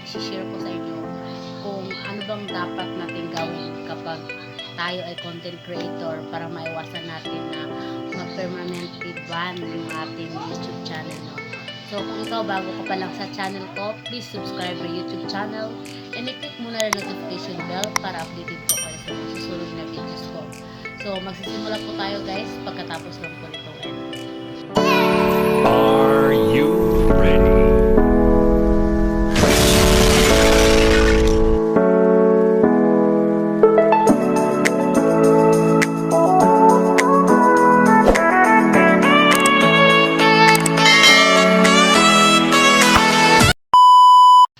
i-share ko sa inyo kung ano bang dapat natin gawin kapag tayo ay content creator para maiwasan natin na mag-permanently ban yung ating YouTube channel, no? So, kung ikaw bago ka pa lang sa channel ko, please subscribe my YouTube channel and i-click mo na yung notification bell para updated po kayo sa mga susunod na videos ko. So, magsisimula po tayo guys pagkatapos lang po nito. Are you ready?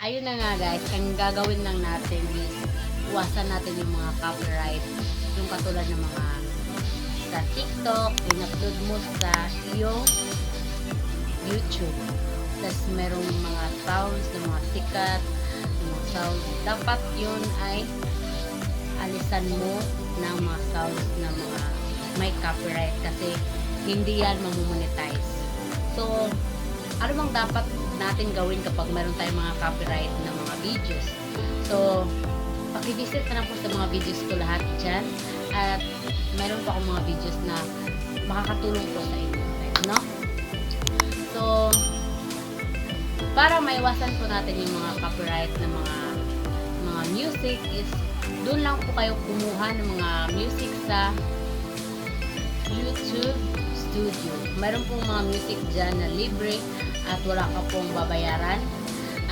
Ayun na nga guys, ang gagawin lang natin is iwasan natin yung mga copyright, yung katulad ng mga sa TikTok, in-upload mo sa iyong YouTube. Tapos merong mga sounds ng mga sikat, yung mga sounds. Dapat yun ay alisan mo ng mga sounds ng mga may copyright kasi hindi yan mamonetize. So, ano bang dapat natin gawin kapag meron tayong mga copyright na mga videos? So, paki-visit na lang po sa mga videos ko lahat dyan. At meron pa akong mga videos na makakatulong po sa inyo. No? So, para maiwasan po natin yung mga copyright na mga music is doon lang po kayo kumuha ng mga music sa YouTube Studio. Meron pong mga music dyan na libre at wala ka pong babayaran.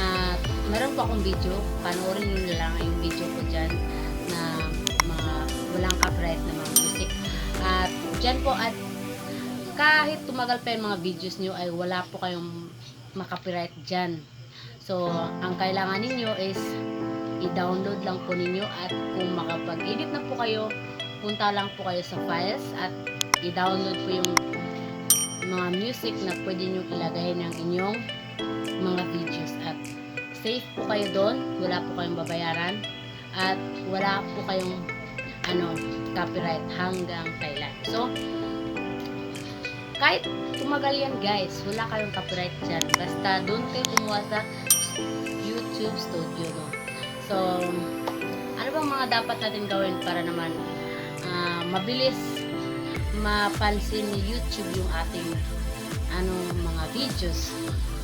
At meron po akong video, panoorin nyo na lang yung video ko dyan na mga walang copyright na mga music. At dyan po, at kahit tumagal pa yung mga videos nyo ay wala po kayong makopyright dyan. So, ang kailangan ninyo is i-download lang po ninyo at kung makapag-edit na po kayo, punta lang po kayo sa files at i-download po yung mga music na pwede nyo ilagay ng inyong mga videos at safe po kayo doon, wala po kayong babayaran at wala po kayong copyright hanggang kailan. So, kahit tumagal yan guys, wala kayong copyright dyan. Basta doon kayo kumuha sa YouTube Studio, no? So, ano bang mga dapat natin gawin para naman mabilis mapansin ni YouTube yung ating mga videos?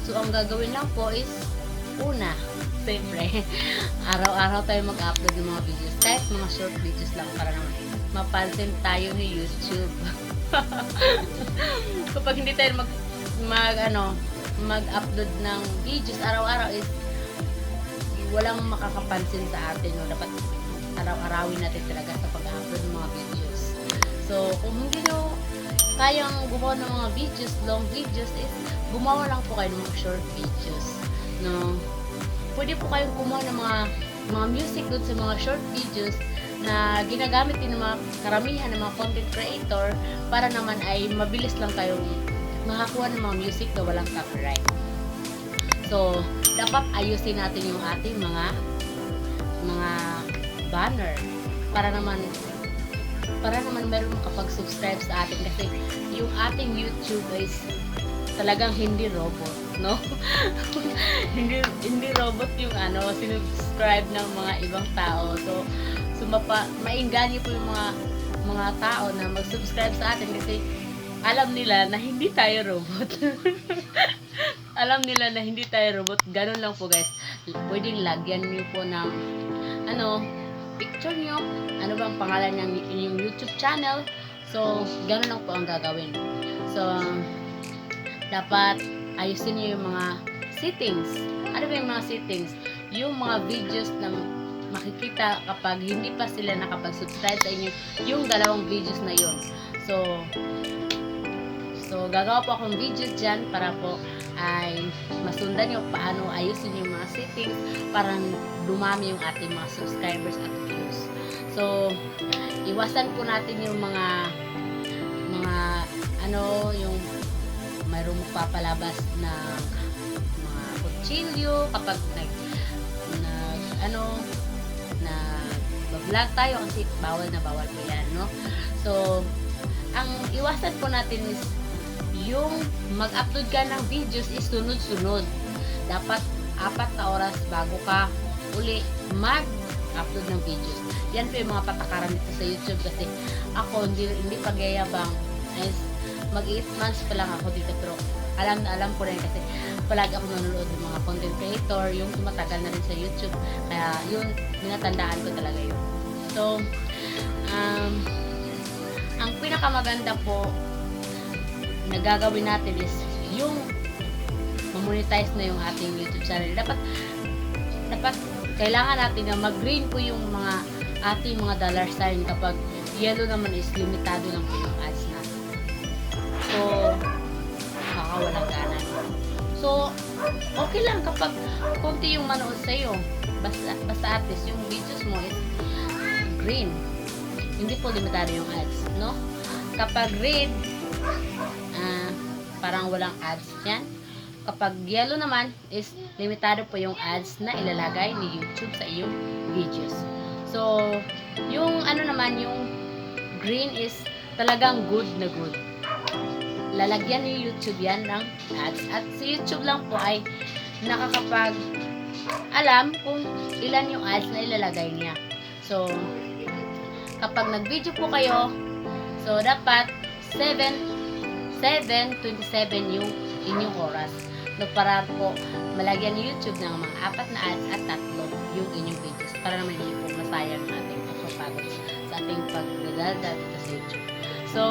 So, ang gagawin lang po is una, siyempre, araw-araw tayo mag-upload ng mga videos. Kahit mga short videos lang para naman mapansin tayo ni YouTube. Kapag hindi tayo mag-upload ng videos araw-araw is walang makakapansin sa atin, no? Dapat araw-arawin natin talaga sa pag-upload ng mga videos. So, kung hindi nyo kayang gumawa ng mga videos, long videos, is gumawa lang po kayo ng mga short videos, no? Pwede po kayong gumawa ng mga music doon sa mga short videos na ginagamit din ng mga karamihan ng mga content creator para naman ay mabilis lang kayong makakuha ng mga music na walang copyright. So, dapat ayusin natin yung ating mga banner para naman meron makapag-subscribe sa atin kasi yung ating YouTube is talagang hindi robot, no? hindi robot yung sinubscribe ng mga ibang tao. So maingganyo po yung mga tao na mag-subscribe sa atin kasi alam nila na hindi tayo robot. Alam nila na hindi tayo robot. Ganun lang po guys. Pwedeng lagyan niyo po ng picture nyo, ano bang pangalan ng inyong YouTube channel. So, ganun lang po ang gagawin. So, dapat ayusin nyo yung mga settings. Ano ba yung mga settings? Yung mga videos na makikita kapag hindi pa sila nakapag-subscribe sa inyo, yung dalawang videos na yun. So gagawa po akong videos dyan para po ay masundan nyo paano ayusin yung mga settings para dumami yung ating mga subscribers at views. So, iwasan po natin yung mga yung mayroong magpapalabas na mga kutsilyo kapag vlog tayo kasi bawal po yan, no? So, ang iwasan po natin is yung mag-upload ka ng videos is sunod-sunod. Dapat 4 na oras bago ka uli mag-upload ng videos. Yan po yung mga patakaran dito sa YouTube kasi ako hindi pagyayabang. Mag 8 months pa lang ako dito pero alam na alam ko rin kasi palagi ako nanonood ng mga content creator yung tumatagal na rin sa YouTube. Kaya yun, minatandaan ko talaga yun. So, ang pinakamaganda po na gagawin natin is yung mamonetize na yung ating YouTube channel. Dapat kailangan natin na mag-green po yung mga ating mga dollar sign. Kapag yellow naman is limitado lang po yung ads natin. So, makakawalang gana. So, okay lang kapag konti yung manood sa'yo. Basta at least yung videos mo is green. Hindi po limitado yung ads, no? Kapag red, parang walang ads yan. Kapag yellow naman, is limitado po yung ads na ilalagay ni YouTube sa iyong videos. So, yung ano naman, yung green is talagang good na good. Lalagyan ni YouTube yan ng ads. At si YouTube lang po ay nakakapag alam kung ilan yung ads na ilalagay niya. So, kapag nag-video po kayo, so dapat 7:27 yung inyong oras. No, para po malagyan ni YouTube ng mga 4 na ads at 3 yung inyong videos. Para naman hindi po masayang ating pagpapagod sa ating pagdadal dito sa YouTube. So,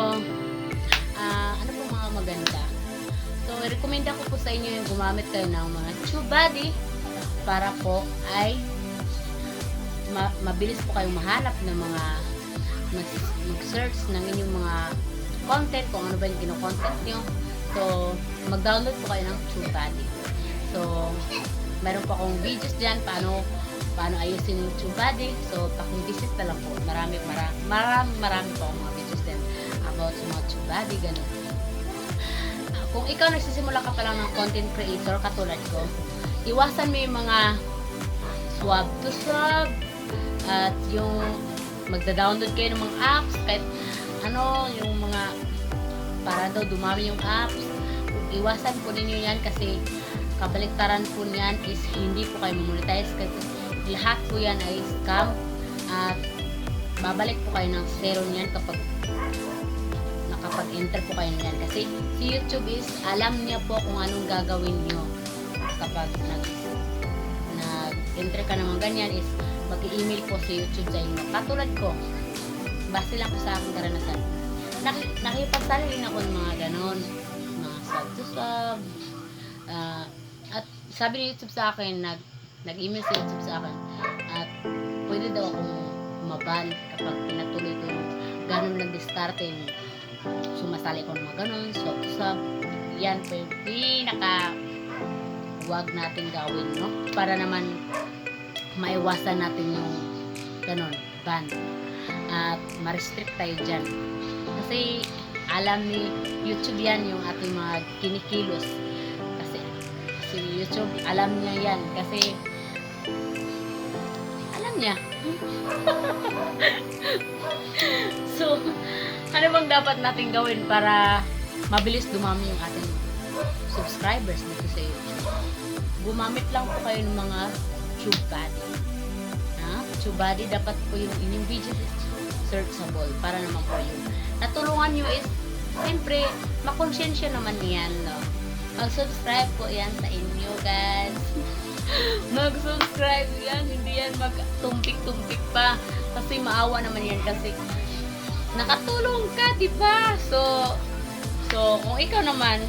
ano po mga maganda? So, i-recommenda ko po sa inyo yung gumamit kayo ng mga TubeBuddy para po ay mabilis po kayong mahanap ng mga mag-search ng inyong mga content, kung ano ba yung kino-content nyo. So, mag-download po kayo ng TubeBuddy. So, meron po akong videos dyan paano ayusin yung TubeBuddy. So, paki-visit na lang po. Marami po akong mga videos din about sa mga TubeBuddy, ganun. Kung ikaw nagsisimula ka pa lang ng content creator katulad ko, iwasan mo yung mga swab to swab at yung magda-download kayo ng mga apps kahit yung mga para daw dumami yung apps. Iwasan po ninyo yan kasi kabaliktaran po niyan is hindi po kayo monetize kasi lahat po yan ay scam at babalik po kayo ng zero niyan kapag nakapag-enter po kayo niyan kasi si YouTube is alam niya po kung anong gagawin nyo kapag nag-enter ka naman ganyan is mag-email po si YouTube sa inyo. Katulad ko, base lang po sa aking karanasan. Nakipagtalo rin ako ng mga ganon, mga sub-to-sub. At sabi ni YouTube sa akin, nag-email si YouTube sa akin, at pwede daw akong maban kapag pinatuloy ko yung ganon ng diskarte. Sumasali ko ng mga ganon, sub-to-sub. Yan po yung huwag natin gawin, no? Para naman maiwasan natin yung ganon, ban. At ma-restrict tayo dyan. Kasi alam ni YouTube yan yung ating mga kinikilos. Kasi YouTube, alam niya yan. Kasi alam niya. So, ano bang dapat natin gawin para mabilis dumami yung ating subscribers dito sa YouTube? Gumamit lang po kayo ng mga TubeBuddy. TubeBuddy, dapat po yung inyong video searchable para naman po yung natulungan nyo is siyempre makonsensya naman yan, no? Mag-subscribe po yan sa inyo, guys. Mag-subscribe yan, hindi yan magtumpik-tumpik pa kasi maawa naman yan kasi nakatulong ka, diba? So kung ikaw naman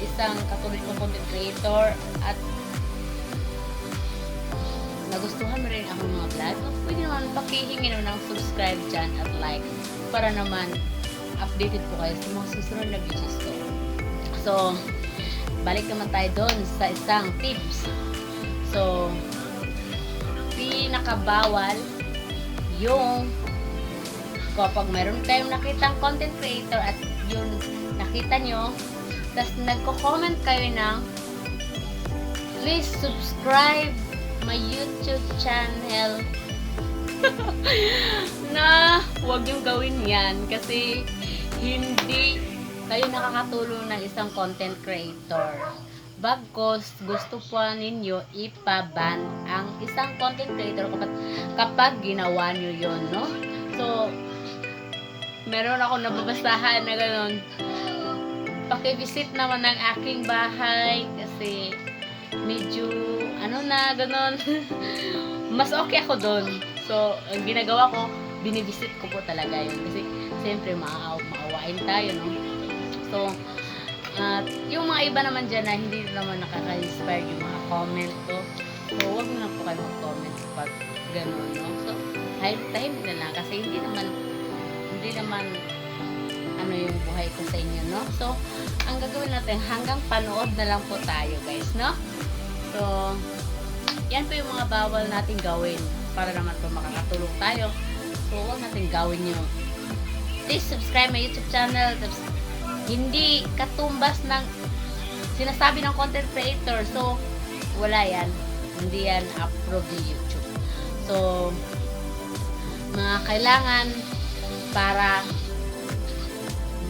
isang katulad kong content creator at nagustuhan mo rin akong mga vlog, pwede naman pakihingi ng subscribe dyan at like para naman updated po kayo sa mga susunod na videos ko. So, balik naman tayo doon sa isang tips. So, pinakabawal yung kapag mayroon kayong nakitang content creator at yun nakita nyo, tapos nagko-comment kayo ng please subscribe my YouTube channel na huwag yung gawin yan kasi hindi kayo nakakatulong ng isang content creator. Bagkos gusto po ninyo ipa-ban ang isang content creator kapag ginawa nyo yon, no? So, meron ako nababasahan na gano'n. Paki-visit naman ng aking bahay kasi medyo ano na gano'n. Mas okay ako doon. So, ang ginagawa ko, binivisit ko po talaga yun. Kasi, siyempre, maawain tayo, no? So, yung mga iba naman dyan na hindi naman nakaka-inspire yung mga comment ko. So, huwag na po kayo mag-comment pag gano'n, no? So, tahimik na lang kasi hindi naman ano yung buhay ko sa inyo, no? So, ang gagawin natin, hanggang panood na lang po tayo, guys, no? So, yan po yung mga bawal natin gawin para naman po makakatulong tayo. So, huwag natin gawin yung please subscribe my YouTube channel. Hindi katumbas ng sinasabi ng content creator. So, wala yan. Hindi yan approved ni YouTube. So, mga kailangan para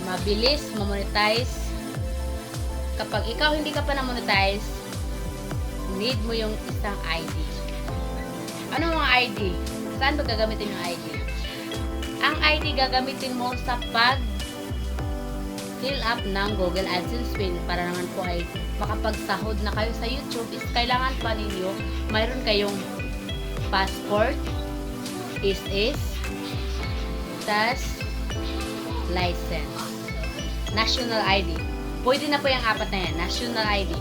mabilis ma-monetize. Kapag ikaw hindi ka pa na-monetize, need mo yung isang ID. Ano mga ID? Saan ba gagamitin yung ID? Ang ID gagamitin mo sa fill up ng Google AdSense pin para naman po ay makapagsahod na kayo sa YouTube. Is kailangan pa ninyo mayroon kayong passport, tas license, national ID. Pwede na po yung apat na yan, national ID.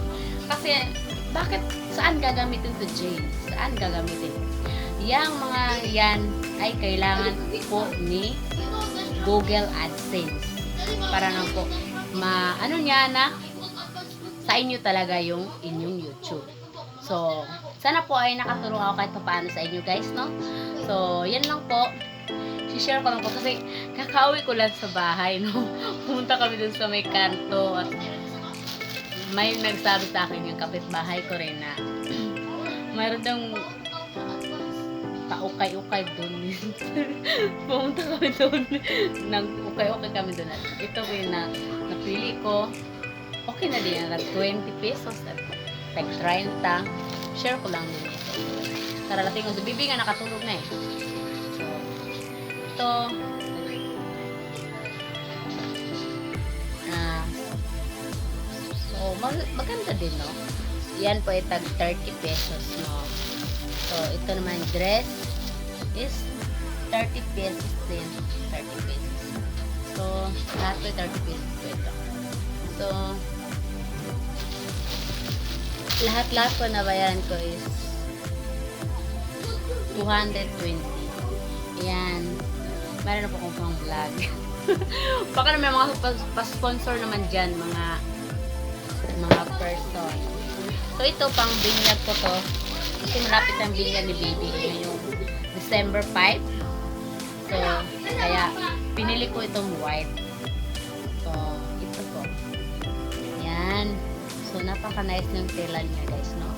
Kasi bakit, saan gagamitin to, Jane? Saan gagamitin? Yang mga yan ay kailangan po ni Google AdSense para na po ano niya na sa inyo talaga yung inyong YouTube. So, sana po ay nakatulong ako kahit paano sa inyo, guys, no? So, yan lang po. I-share ko lang po kasi kakauwi ko lang sa bahay, no? Pumunta kami dun sa may kanto at may nagsabi sa akin yung kapitbahay ko rin na mayroon daw paukay-ukay doon. Pumunta kami doon. Nag-ukay-ukay kami doon. At ito yung napili ko. Okay na din. Nag 20 pesos. At like 30. Share ko lang din ito. Kararating ko. Si Bibi nga nakatulog na eh. So, ito. Maganda din, no? Yan po ay tag 30 pesos, no? So, ito naman dress is 30 pesos din. 30 pesos. So, lahat po 30 pesos po ito. So, lahat po na bayaran ko is 220. Yan. Meron na po kong pang vlog. Baka na may mga pa-sponsor naman dyan, mga person. So, ito pang binyag ko to. Kasi malapit ang binyag ni Baby ngayong December 5. So, kaya pinili ko itong white. So, ito po. Yan. So, napaka-nice ng tela niya, guys, no?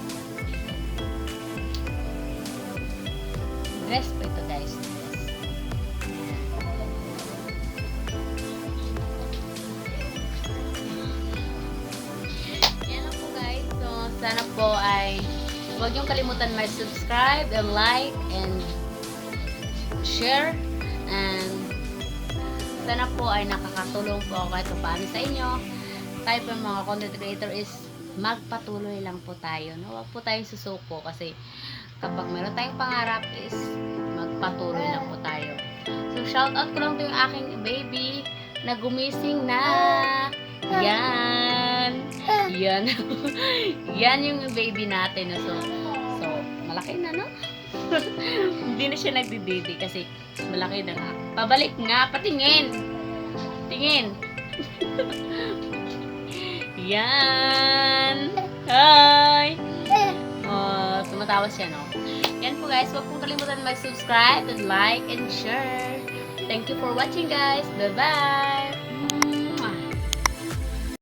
Dress po ito, guys. Yan lang po, guys. So, sana po ay huwag niyong kalimutan mag-subscribe and like and share. And sana po ay nakakatulong po ako kahit paano sa inyo. Tayo po mga content creator is magpatuloy lang po tayo. No? Huwag po tayong susuko kasi kapag meron tayong pangarap is magpatuloy lang po tayo. So shout out ko lang po yung aking baby na gumising na. Yan. Yan. Yan yung baby natin. So malaki na, no? Hindi na siya nagdididi kasi malaki na nga. Pabalik nga, patingin. Tingin. Yan. Hi. Oh, tumatawa siya, no? Yan po, guys. Huwag pong kalimutan mag-subscribe and like and share. Thank you for watching, guys. Bye-bye.